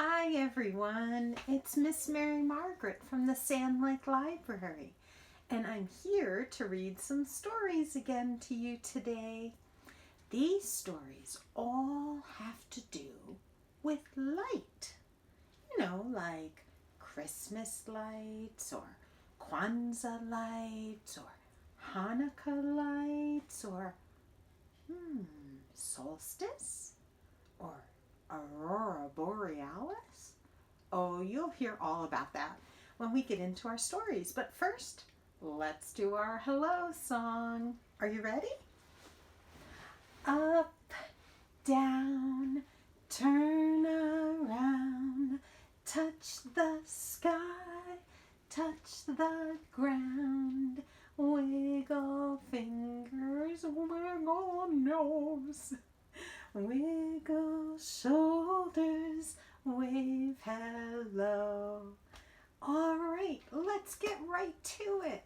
Hi everyone, it's Miss MaryMargaret from the Sand Lake Library, and I'm here to read some stories again to you today. These stories all have to do with light. Like Christmas lights or Kwanzaa lights or Hanukkah lights or solstice or aurora borealis. Oh, you'll hear all about that when we get into our stories. But first, let's do our hello song. Are you ready? Up, down, turn around, touch the sky, touch the ground, wiggle fingers, wiggle nose, wiggle shoulders, wave hello. All right, let's get right to it.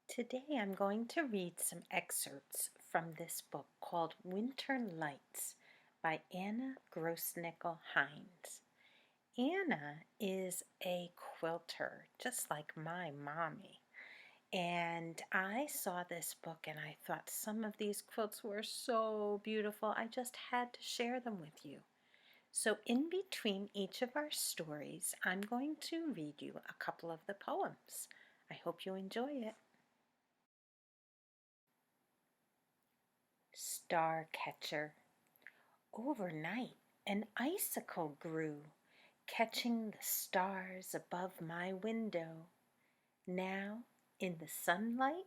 Today I'm going to read some excerpts from this book called Winter Lights by Anna Grossnickel-Hines. Anna is a quilter, just like my mommy. And I saw this book and I thought some of these quilts were so beautiful. I just had to share them with you. So in between each of our stories, I'm going to read you a couple of the poems. I hope you enjoy it. Star Catcher. Overnight, an icicle grew, catching the stars above my window. Now, in the sunlight,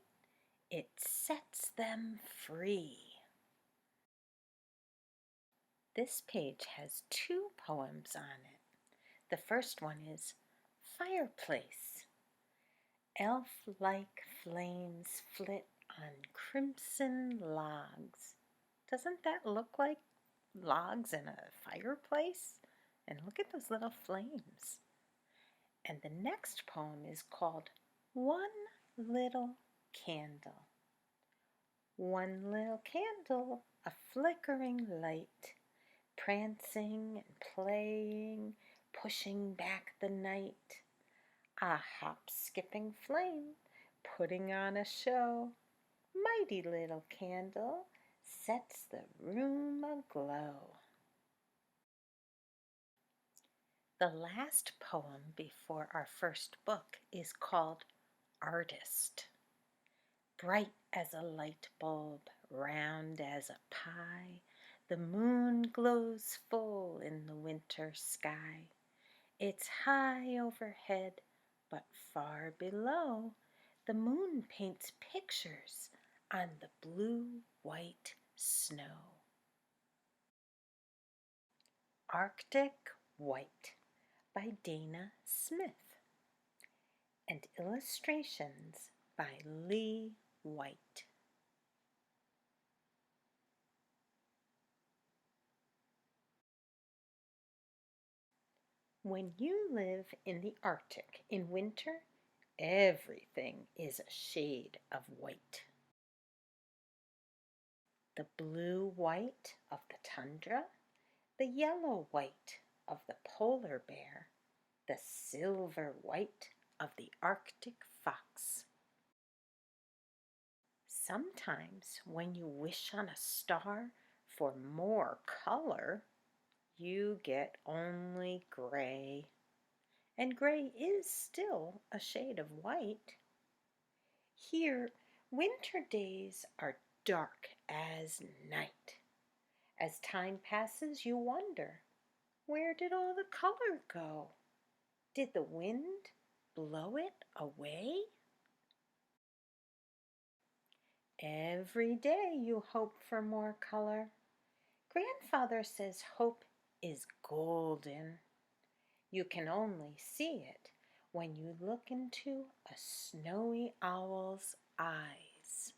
it sets them free. This page has two poems on it. The first one is Fireplace. Elf-like flames flit on crimson logs. Doesn't that look like logs in a fireplace? And look at those little flames. And the next poem is called One Little Candle. One little candle, a flickering light, prancing and playing, pushing back the night. A hop-skipping flame, putting on a show. Mighty little candle, sets the room aglow. The last poem before our first book is called Artist. Bright as a light bulb, round as a pie, the moon glows full in the winter sky. It's high overhead, but far below, the moon paints pictures on the blue-white snow. Arctic White by Dana Smith, and illustrations by Lee White. When you live in the Arctic in winter, everything is a shade of white. The blue-white of the tundra, the yellow-white of the polar bear, the silver-white of the Arctic fox. Sometimes when you wish on a star for more color, you get only gray. And gray is still a shade of white. Here, winter days are dark as night. As time passes, you wonder, where did all the color go? Did the wind blow it away? Every day you hope for more color. Grandfather says hope is golden. You can only see it when you look into a snowy owl's eyes.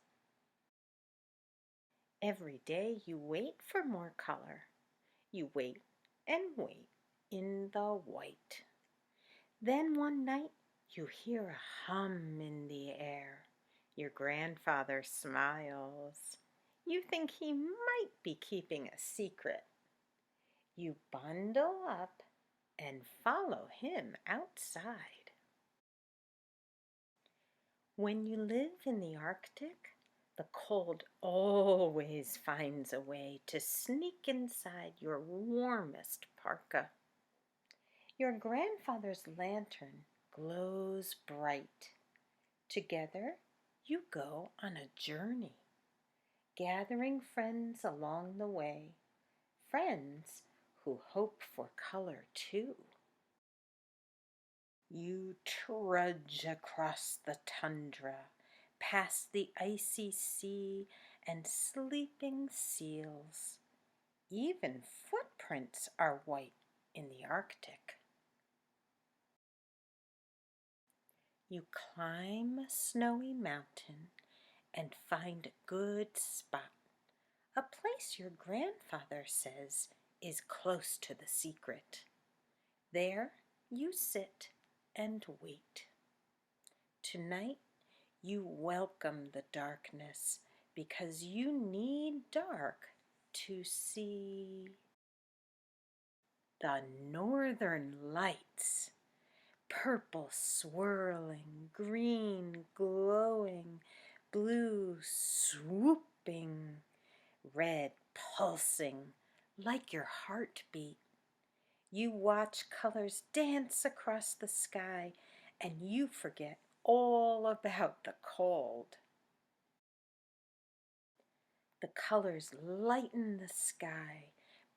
Every day you wait for more color. You wait and wait in the white. Then one night you hear a hum in the air. Your grandfather smiles. You think he might be keeping a secret. You bundle up and follow him outside. When you live in the Arctic, the cold always finds a way to sneak inside your warmest parka. Your grandfather's lantern glows bright. Together, you go on a journey, gathering friends along the way, friends who hope for color too. You trudge across the tundra, past the icy sea and sleeping seals. Even footprints are white in the Arctic. You climb a snowy mountain and find a good spot, a place your grandfather says is close to the secret. There you sit and wait. Tonight you welcome the darkness because you need dark to see the northern lights. Purple swirling, green glowing, blue swooping, red pulsing like your heartbeat. You watch colors dance across the sky and you forget all about the cold. The colors lighten the sky,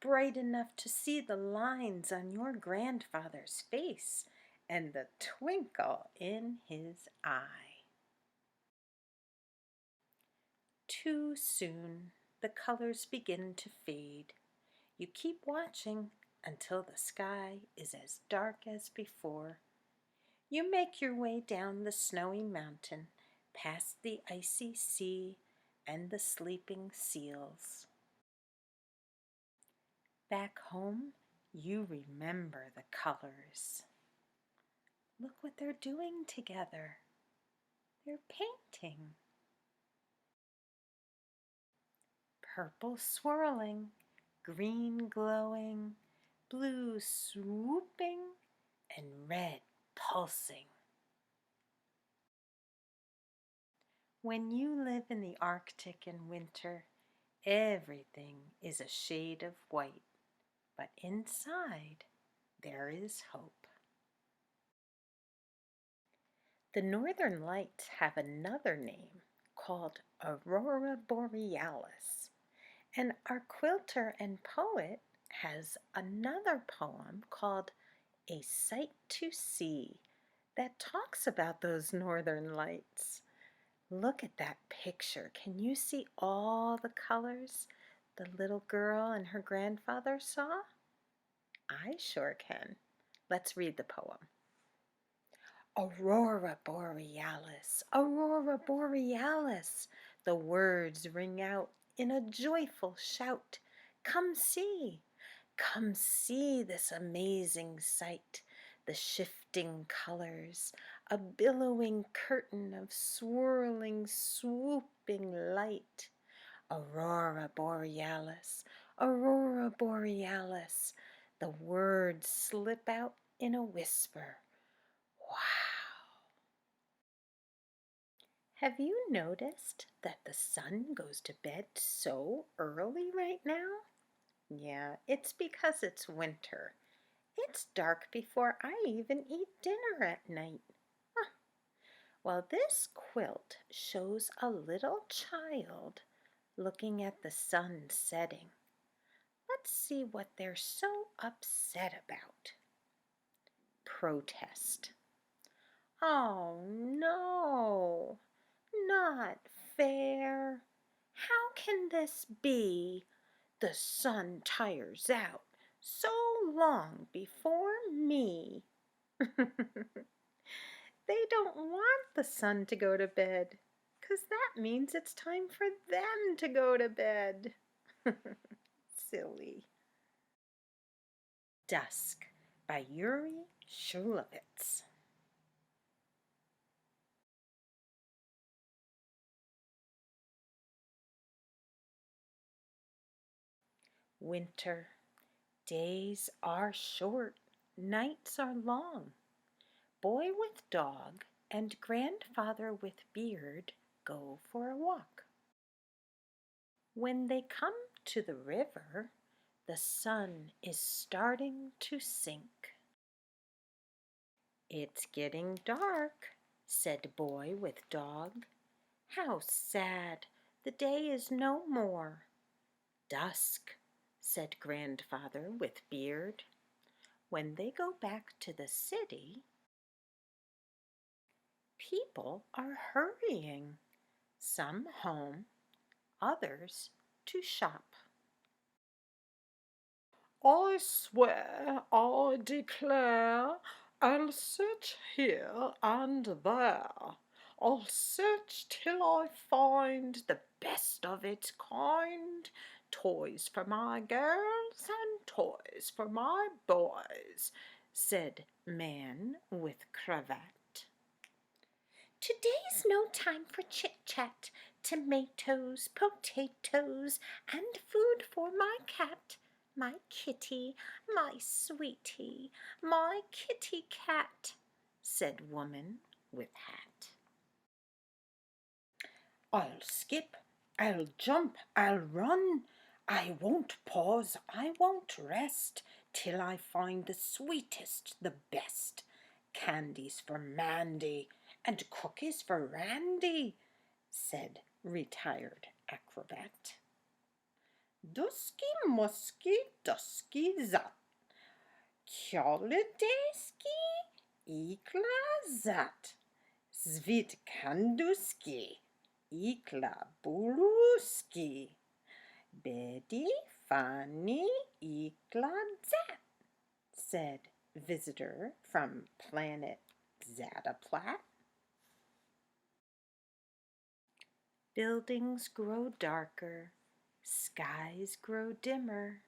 bright enough to see the lines on your grandfather's face and the twinkle in his eye. Too soon, the colors begin to fade. You keep watching until the sky is as dark as before. You make your way down the snowy mountain, past the icy sea and the sleeping seals. Back home, you remember the colors. Look what they're doing together. They're painting. Purple swirling, green glowing, blue swooping, and red pulsing. When you live in the Arctic in winter, everything is a shade of white, but inside there is hope. The northern lights have another name called Aurora Borealis, and our quilter and poet has another poem called A Sight to See that talks about those northern lights. Look at that picture. Can you see all the colors the little girl and her grandfather saw? I sure can. Let's read the poem. Aurora Borealis, Aurora Borealis, the words ring out in a joyful shout. Come see this amazing sight, the shifting colors, a billowing curtain of swirling, swooping light. Aurora Borealis, Aurora Borealis, the words slip out in a whisper. Wow! Have you noticed that the sun goes to bed so early right now? Yeah, it's because it's winter. It's dark before I even eat dinner at night. Huh. Well, this quilt shows a little child looking at the sun setting. Let's see what they're so upset about. Protest. Oh no, not fair. How can this be? The sun tires out so long before me. They don't want the sun to go to bed, 'cause that means it's time for them to go to bed. Silly. Dusk by Yuri Shulevitz. Winter, Days are short, nights are long. Boy with dog and grandfather with beard go for a walk. When they come to the river, the sun is starting to sink. It's getting dark, said boy with dog. How sad, the day is no more. Dusk, said grandfather with beard. When they go back to the city, people are hurrying, some home, others to shop. I swear, I declare, I'll search here and there. I'll search till I find the best of its kind. Toys for my girls and toys for my boys, said man with cravat. Today's no time for chit-chat, tomatoes, potatoes, and food for my cat, my kitty, my sweetie, my kitty cat, said woman with hat. I'll skip, I'll jump, I'll run. I won't pause, I won't rest, till I find the sweetest, the best. Candies for Mandy, and cookies for Randy, said retired acrobat. Dusky musky dusky zat, kjolledeski ikla zat, zvit kanduski ikla buluski, Betty Fanny ikla zat, said visitor from planet Zataplat. Buildings grow darker, skies grow dimmer.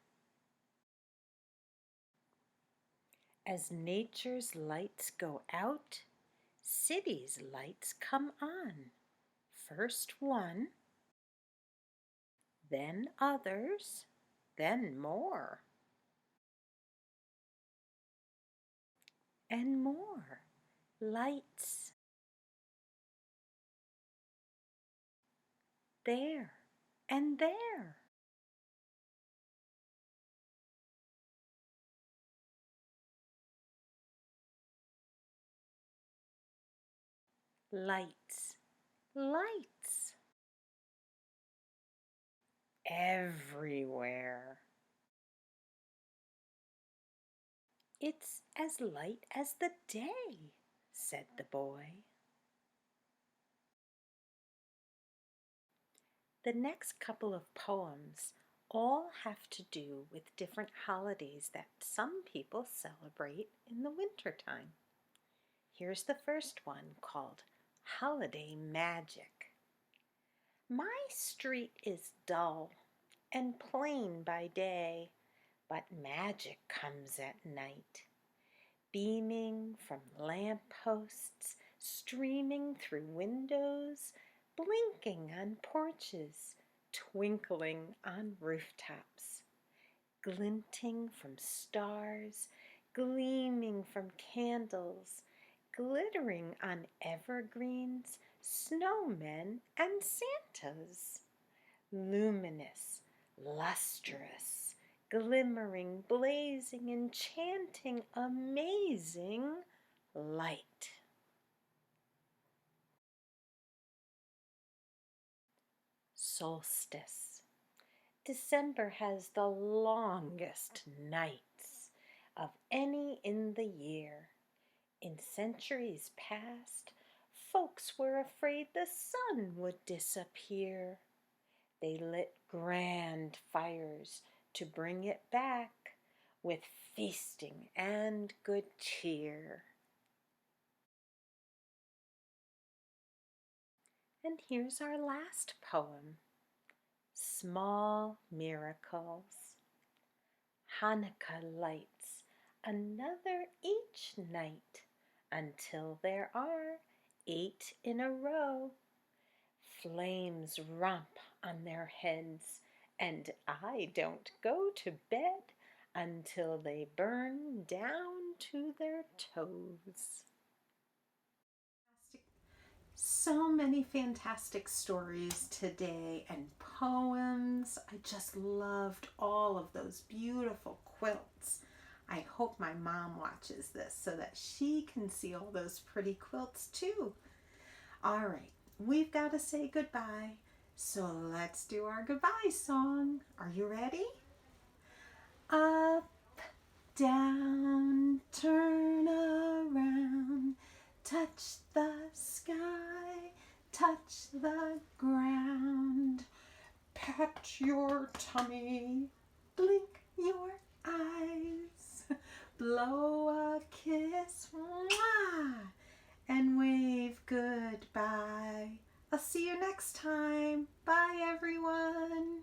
As nature's lights go out, cities' lights come on. First one, then others, then more. And more lights. There and there. Lights, lights. Everywhere. It's as light as the day, said the boy. The next couple of poems all have to do with different holidays that some people celebrate in the wintertime. Here's the first one called Holiday Magic. My street is dull and plain by day, but magic comes at night, beaming from lampposts, streaming through windows, blinking on porches, twinkling on rooftops, glinting from stars, gleaming from candles, glittering on evergreens, snowmen, and Santas, luminous, lustrous, glimmering, blazing, enchanting, amazing light. Solstice. December has the longest nights of any in the year. In centuries past, folks were afraid the sun would disappear. They lit grand fires to bring it back with feasting and good cheer. And here's our last poem, Small Miracles. Hanukkah lights another each night until there are 8 in a row. Flames romp on their heads, and I don't go to bed until they burn down to their toes. So many fantastic stories today and poems. I just loved all of those beautiful quilts. I hope my mom watches this so that she can see all those pretty quilts too. All right, we've got to say goodbye. So let's do our goodbye song. Are you ready? Up, down, turn around, touch the sky, touch the ground, pat your tummy, blink your eyes, blow a kiss, mwah, and wave goodbye. I'll see you next time. Bye, everyone.